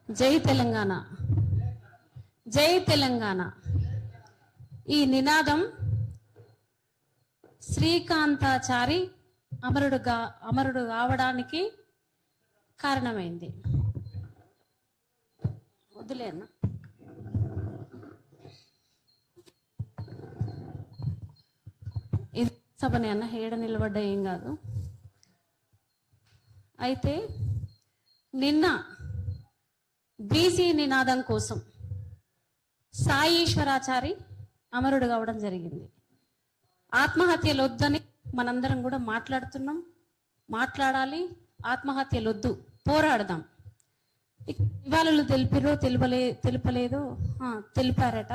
జై తెలంగాణ, జై తెలంగాణ. ఈ నినాదం శ్రీకాంతాచారి అమరుడు కావడానికి కారణమైంది. వద్దులేనా ఇది సభని అన్న ఏడ నిలబడ్డా ఏం కాదు. అయితే నిన్న బీసీ నినాదం కోసం సాయీశ్వరాచారి అమరుడు కావడం జరిగింది. ఆత్మహత్యలు వద్దని మనందరం కూడా మాట్లాడుతున్నాం, మాట్లాడాలి. ఆత్మహత్యలు వద్దు, పోరాడదాం. ఇవాళలు తెలిపిరో తెలుపలేదో తెలిపారట.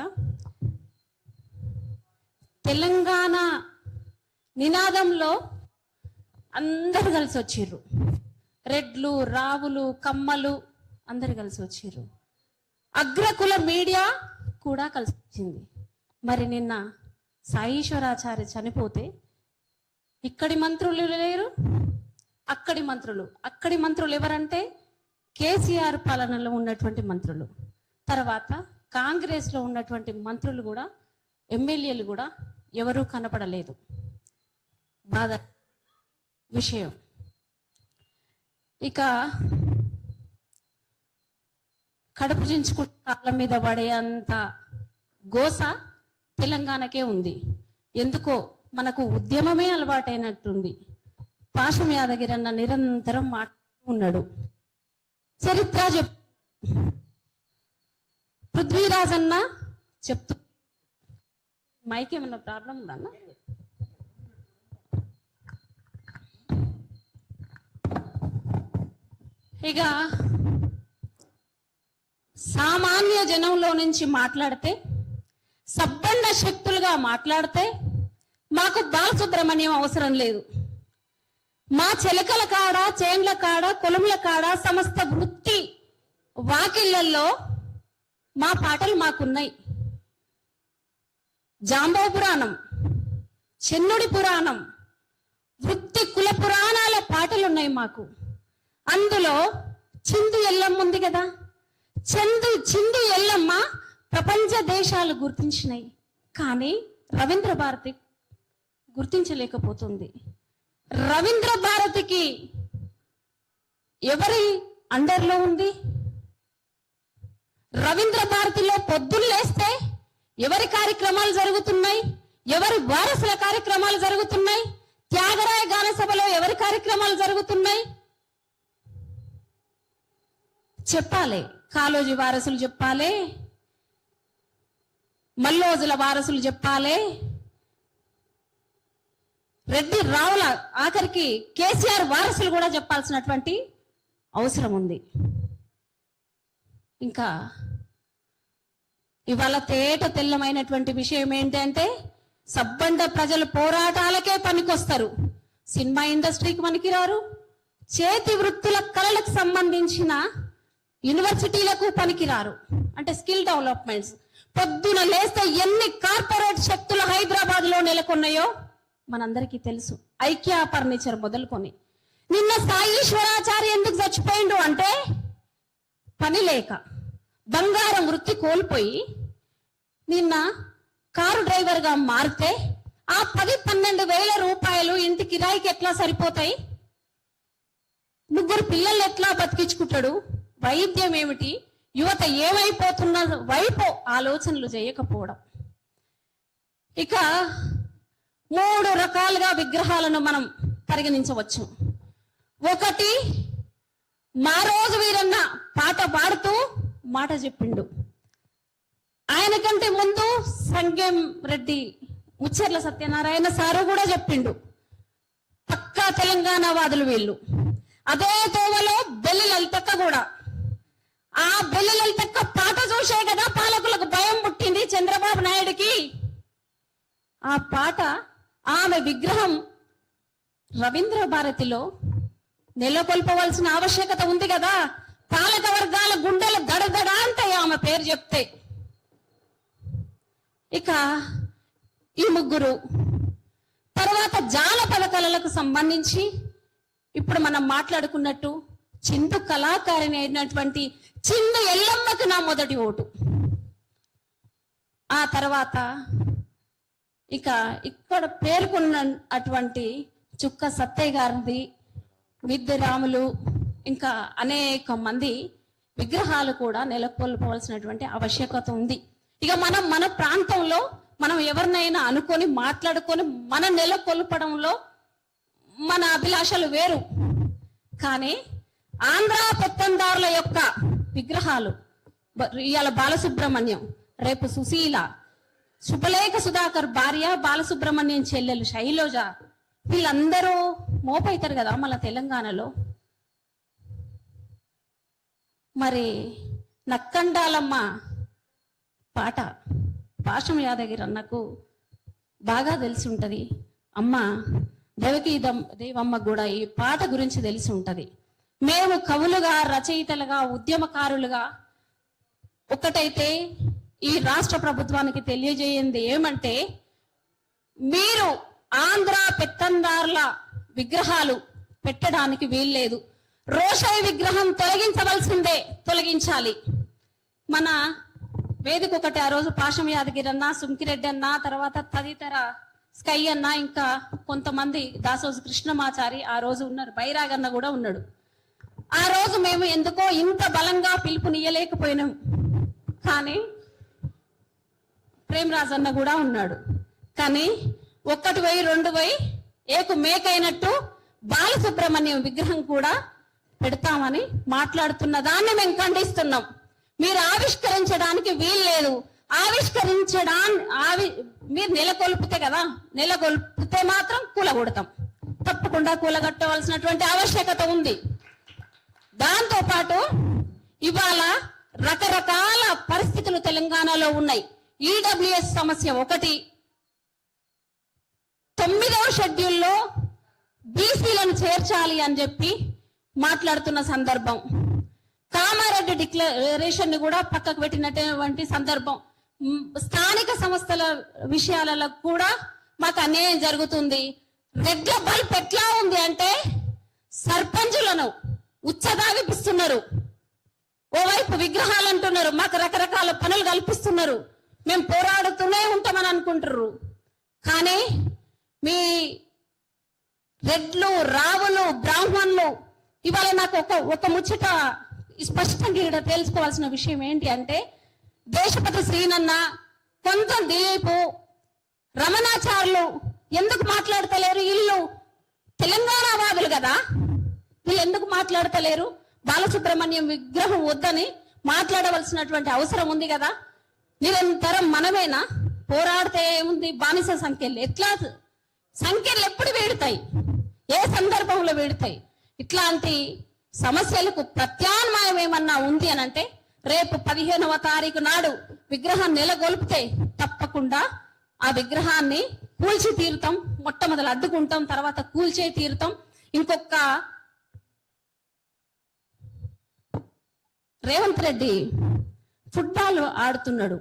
తెలంగాణ నినాదంలో అందరు కలిసి వచ్చిర్రు. రెడ్లు, రావులు, కమ్మలు అందరు కలిసి వచ్చిర్రు. అగ్రకుల మీడియా కూడా కలిసి వచ్చింది. మరి నిన్న సాయీశ్వరాచార్య చనిపోతే ఇక్కడి మంత్రులు లేరు, అక్కడి మంత్రులు ఎవరంటే కేసీఆర్ పాలనలో ఉన్నటువంటి మంత్రులు, తర్వాత కాంగ్రెస్ లో ఉన్నటువంటి మంత్రులు కూడా, ఎమ్మెల్యేలు కూడా ఎవరూ కనపడలేదు. బాధ విషయం. ఇక కడుపు చించుకుంటే కాళ్ళ మీద పడే అంత గోస తెలంగాణకే ఉంది. ఎందుకో మనకు ఉద్యమమే అలవాటైనట్టుంది. పాశం యాదగిరి అన్న నిరంతరం మాట్లాడుతూ ఉన్నాడు. చరిత్ర పృథ్వీరాజ్ అన్న చెప్తూ, మైక్ ఏమన్నా ప్రాబ్లం ఉందన్న? ఇక సామాన్య జనంలో నుంచి మాట్లాడితే, సబ్బండ శక్తులుగా మాట్లాడితే మాకు బాలసుబ్రహ్మణ్యం అవసరం లేదు. మా చెలకల కాడ, చేండ్ల కాడ, కొలుముల కాడ, సమస్త వృత్తి వాకిళ్లలో మా పాటలు మాకున్నాయి. జాంబవ పురాణం, చెన్నుడి పురాణం, వృత్తి కుల పురాణాల పాటలున్నాయి మాకు. అందులో చిందు ఎల్లమ్మ ఉంది కదా, చిందు ఎల్లమ్మ ప్రపంచ దేశాలు గుర్తించినాయి. కానీ రవీంద్ర భారతి గుర్తించలేకపోతుంది. రవీంద్ర భారతికి ఎవరి అండర్లో ఉంది? రవీంద్ర భారతిలో పొద్దున్న లేస్తే ఎవరి కార్యక్రమాలు జరుగుతున్నాయి? ఎవరి వారసుల కార్యక్రమాలు జరుగుతున్నాయి? త్యాగరాయ గాన సభలో ఎవరి కార్యక్రమాలు జరుగుతున్నాయి? చెప్పాలి. కాళోజీ వారసులు చెప్పాలి, మల్లోజుల వారసులు చెప్పాలి, రెడ్డి రావుల, ఆఖరికి కేసీఆర్ వారసులు కూడా చెప్పాల్సినటువంటి అవసరం ఉంది. ఇంకా ఇవాళ తేట తెల్లమైనటువంటి విషయం ఏంటంటే, సబ్బండ ప్రజలు పోరాటాలకే పనికొస్తారు, సినిమా ఇండస్ట్రీకి పనికిరారు, చేతి వృత్తుల కళలకు సంబంధించిన యూనివర్సిటీలకు పనికిరారు. అంటే స్కిల్ డెవలప్మెంట్స్. పొద్దున లేస్తే ఎన్ని కార్పొరేట్ శక్తులు హైదరాబాద్ లో నెలకొన్నాయో మనందరికీ తెలుసు. ఐక్య ఫర్నిచర్ మొదలుకొని. నిన్న సాయీశ్వరాచార్య ఎందుకు చచ్చిపోయిండు అంటే, పని లేక, బంగారం వృత్తి కోల్పోయి నిన్న కారు డ్రైవర్ గా మారితే ఆ 10-12 వేల రూపాయలు ఇంటి కిరాయికి ఎట్లా సరిపోతాయి? 3 పిల్లలు ఎట్లా బతికించుకుంటాడు? వైద్యం ఏమిటి? యువత ఏమైపోతున్న వైపు ఆలోచనలు చేయకపోవడం. ఇక 3 రకాలుగా విగ్రహాలను మనం పరిగణించవచ్చు. ఒకటి, మా రోజు వీరన్న పాట పాడుతూ మాట చెప్పిండు. ఆయన కంటే ముందు సంగెం రెడ్డి, ముచ్చెర్ల సత్యనారాయణ సారు కూడా చెప్పిండు. పక్కా తెలంగాణ వాదులు వీళ్ళు. అదే తోవలో బెల్లి లలితక్క కూడా. ఆ బెల్లి లలితక్క పాట చూసే కదా పాలకులకు భయం పుట్టింది చంద్రబాబు నాయుడికి. ఆ పాట, ఆమె విగ్రహం రవీంద్ర భారతిలో నెలకొల్పవలసిన ఆవశ్యకత ఉంది కదా. పాలక వర్గాల గుండెలు దడదడ అంటాయి ఆమె పేరు చెప్తే. ఇక ఈ 3 తర్వాత జానపద కళలకు సంబంధించి ఇప్పుడు మనం మాట్లాడుకున్నట్టు చిందు కళాకారిణి అయినటువంటి చిందు ఎల్లమ్మకు నా మొదటి ఓటు. ఆ తర్వాత ఇక ఇక్కడ పేర్కొన్న అటువంటి చుక్క సత్తయ్య గారిది, విద్యరాములు, ఇంకా అనేక మంది విగ్రహాలు కూడా నెలకొల్పవలసినటువంటి ఆవశ్యకత ఉంది. ఇక మన ప్రాంతంలో మనం ఎవరినైనా అనుకొని మాట్లాడుకొని మన నెలకొల్పడంలో మన అభిలాషలు వేరు. కానీ ఆంధ్ర పెత్తందారుల యొక్క విగ్రహాలు, ఇవాళ బాలసుబ్రహ్మణ్యం, రేపు సుశీల, శుభలేఖ సుధాకర్ భార్య, బాలసుబ్రహ్మణ్యం చెల్లెలు శైలజ, వీళ్ళందరూ మోపైతారు కదా మన తెలంగాణలో. మరి నక్కండాలమ్మ పాట పాశం యాదగిరి అన్నకు బాగా తెలిసి ఉంటది. అమ్మ దేవకీ దేవమ్మ కూడా ఈ పాట గురించి తెలిసి ఉంటది. మేము కవులుగా, రచయితలుగా, ఉద్యమకారులుగా ఒకటైతే ఈ రాష్ట్ర ప్రభుత్వానికి తెలియజేయండి ఏమంటే, మీరు ఆంధ్ర పెత్తందారుల విగ్రహాలు పెట్టడానికి వీల్లేదు. రోషయ్య విగ్రహం తొలగించవలసిందే, తొలగించాలి. మన వేదిక ఒకటి ఆ రోజు పాశం యాదగిరి అన్న, సుంకిరెడ్డి అన్న, తర్వాత తదితర స్కై అన్న, ఇంకా కొంతమంది దాసోజు కృష్ణమాచారి ఆ రోజు ఉన్నారు, బైరాగన్న కూడా ఉన్నాడు. ఆ రోజు మేము ఎందుకో ఇంత బలంగా పిలుపునియలేకపోయినాం. కానీ ప్రేమరాజ్ అన్న కూడా ఉన్నాడు. కానీ 1 వెయ్యి 2 వెయ్యి ఏకు మేకైనట్టు బాలసుబ్రహ్మణ్యం విగ్రహం కూడా పెడతామని మాట్లాడుతున్న దాన్ని మేము ఖండిస్తున్నాం. మీరు ఆవిష్కరించడానికి వీల్లేదు. మీరు నెలకొల్పితే కదా, నెలకొల్పితే మాత్రం కూలగొడతాం. తప్పకుండా కూలగొట్టవలసినటువంటి ఆవశ్యకత ఉంది. దాంతో పాటు ఇవాళ రకరకాల పరిస్థితులు తెలంగాణలో ఉన్నాయి. ఈడబ్ల్యూఎస్ సమస్య ఒకటి, 9వ షెడ్యూల్లో బీసీలను చేర్చాలి అని చెప్పి మాట్లాడుతున్న సందర్భం, కామారెడ్డి డిక్లరేషన్ ని కూడా పక్కకు పెట్టినటువంటి సందర్భం, స్థానిక సంస్థల విషయాలలో కూడా మాకు అన్యాయం జరుగుతుంది. రెడ్ల బల్బ్ ఎట్లా ఉంది అంటే సర్పంచులను ఉచ్చదాగిపిస్తున్నారు. ఓవైపు విగ్రహాలు అంటున్నారు, మాకు రకరకాల పనులు కల్పిస్తున్నారు, మేము పోరాడుతూనే ఉంటామని అనుకుంటున్నారు. కానీ మీ రెడ్లు, రావులు, బ్రాహ్మణులు ఇవాళ నాకు ఒక ముచ్చట స్పష్టంగా ఇక్కడ తెలుసుకోవాల్సిన విషయం ఏంటి అంటే, దేశపతి శ్రీనన్న, కొంత దిలీపు, రమణాచార్యులు ఎందుకు మాట్లాడతలేరు? వీళ్ళు తెలంగాణ వాదులు కదా, వీళ్ళు ఎందుకు మాట్లాడతలేరు? బాలసుబ్రహ్మణ్యం విగ్రహం వద్దని మాట్లాడవలసినటువంటి అవసరం ఉంది కదా. నిరంతరం మనమేనా పోరాడితే ఏముంది? బానిస సంఖ్యలు ఎట్లా, సంఖ్యలు ఎప్పుడు వేడుతాయి, ఏ సందర్భంలో వేడుతాయి? ఇట్లాంటి సమస్యలకు ప్రత్యామ్నాయం ఏమన్నా ఉంది అని అంటే, రేపు 15వ తారీఖు నాడు విగ్రహం నెలకొల్పితే తప్పకుండా ఆ విగ్రహాన్ని కూల్చి తీరుతాం. మొట్టమొదలు అడ్డుకుంటాం, తర్వాత కూల్చే తీరుతాం. ఇంకొక రేవంత్ రెడ్డి ఫుట్బాల్ ఆడుతున్నాడు,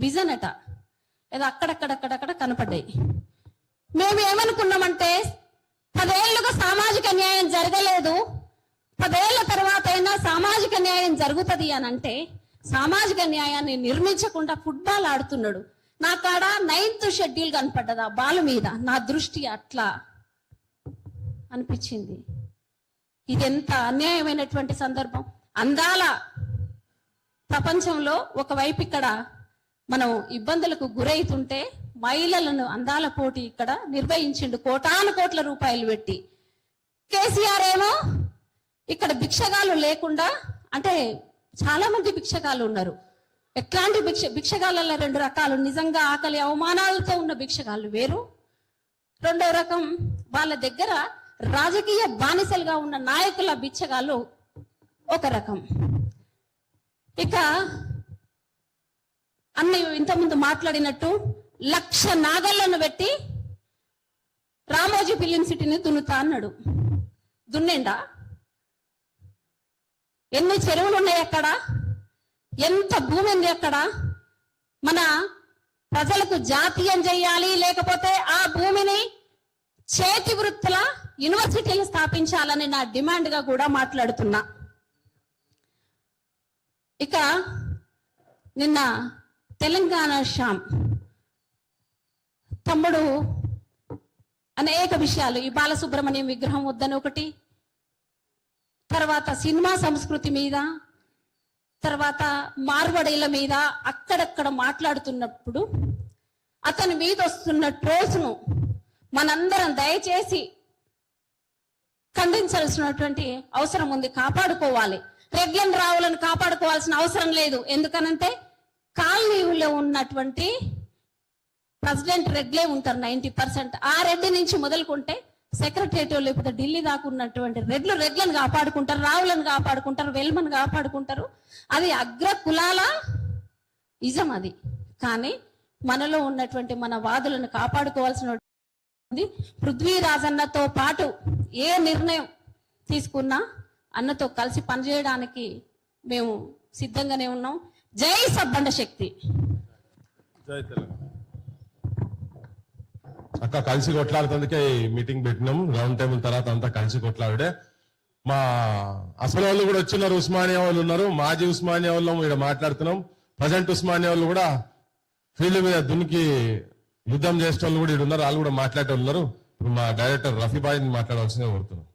విజన్ అట, ఏదో అక్కడక్కడక్కడక్కడ కనపడ్డాయి. మేము ఏమనుకున్నామంటే, 10 ఏళ్లుగా సామాజిక న్యాయం జరగలేదు, 10 ఏళ్ల తర్వాత అయినా సామాజిక న్యాయం జరుగుతుంది అని అంటే, సామాజిక న్యాయాన్ని నిర్మించకుండా ఫుట్బాల్ ఆడుతున్నాడు. నా కాడ 9th షెడ్యూల్ కనపడ్డదా బాల్ మీద, నా దృష్టి అట్లా అనిపించింది. ఇది ఎంత అన్యాయమైనటువంటి సందర్భం. అందాల ప్రపంచంలో ఒకవైపు ఇక్కడ మనం ఇబ్బందులకు గురైతుంటే, మహిళలను అందాల పోటీ ఇక్కడ నిర్వహించిండు కోటాను కోట్ల రూపాయలు పెట్టి. కేసీఆర్ ఏమో ఇక్కడ భిక్షగాలు లేకుండా, అంటే చాలా మంది భిక్షగాలు ఉన్నారు. ఎట్లాంటి భిక్షగాళ్ళలో 2 రకాలు, నిజంగా ఆకలి అవమానాలతో ఉన్న భిక్షగాళ్ళు వేరు, రెండో రకం వాళ్ళ దగ్గర రాజకీయ బానిసలుగా ఉన్న నాయకుల బిచ్చగాళ్ళు ఒక రకం. ఇక అన్ని ఇంతకుముందు మాట్లాడినట్టు 1,00,000 నాగళ్లను పెట్టి రామోజీ ఫిలిం సిటీని దున్నుతా అన్నాడు. దున్నిండా? ఎన్ని చెరువులు ఉన్నాయి అక్కడ, ఎంత భూమి ఉంది అక్కడ? మన ప్రజలకు జాతీయం చేయాలి, లేకపోతే ఆ భూమిని చేతి వృత్తుల యూనివర్సిటీలు స్థాపించాలని నా డిమాండ్ గా కూడా మాట్లాడుతున్నా. ఇక నిన్న తెలంగాణ శ్యామ్ తమ్ముడు అనేక విషయాలు, ఈ బాలసుబ్రహ్మణ్యం విగ్రహం వద్దని ఒకటి, తర్వాత సినిమా సంస్కృతి మీద, తర్వాత మార్వడీల మీద అక్కడక్కడ మాట్లాడుతున్నప్పుడు అతని మీద వస్తున్న ట్రోల్స్ను మనందరం దయచేసి ఖండించాల్సినటువంటి అవసరం ఉంది, కాపాడుకోవాలి. రెడ్లను రావులను కాపాడుకోవాల్సిన అవసరం లేదు. ఎందుకనంటే కాలనీలో ఉన్నటువంటి ప్రెసిడెంట్ రెడ్లే ఉంటారు 90%. ఆ రెడ్డి నుంచి మొదలుకుంటే సెక్రటరియట్ లేకపోతే ఢిల్లీ దాకా ఉన్నటువంటి రెడ్లను కాపాడుకుంటారు, రావులను కాపాడుకుంటారు, వెల్మను కాపాడుకుంటారు. అది అగ్ర కులాల ఇజం అది. కానీ మనలో ఉన్నటువంటి మన వాదులను కాపాడుకోవాల్సిన పృథ్వీరాజ్ అన్నతో పాటు ఏ నిర్ణయం తీసుకున్నా అన్నతో కలిసి పనిచేయడానికి మేము సిద్ధంగానే ఉన్నాం. జై సబ్బండ శక్తి. జై తెలంగాణ. అక్క కలిసి కొట్లాడుతుందికే మీటింగ్ పెట్టినాం. రౌండ్ టేబుల్ తర్వాత అంతా కలిసి కొట్లాడే మా అసలు వాళ్ళు కూడా వచ్చిన్నారు, ఉస్మానియా వాళ్ళు ఉన్నారు, మాజీ ఉస్మానియా వాళ్ళు ఇక్కడ మాట్లాడుతున్నాం. ప్రజెంట్ ఉస్మానియా వాళ్ళు కూడా ఫీల్డ్ మీద దునికి యుద్ధం చేసే వాళ్ళు కూడా ఇక్కడ ఉన్నారు, వాళ్ళు కూడా మాట్లాడే ఉన్నారు. ఇప్పుడు మా డైరెక్టర్ రఫీబాయిని మాట్లాడవలసిందే కోరుతున్నాం.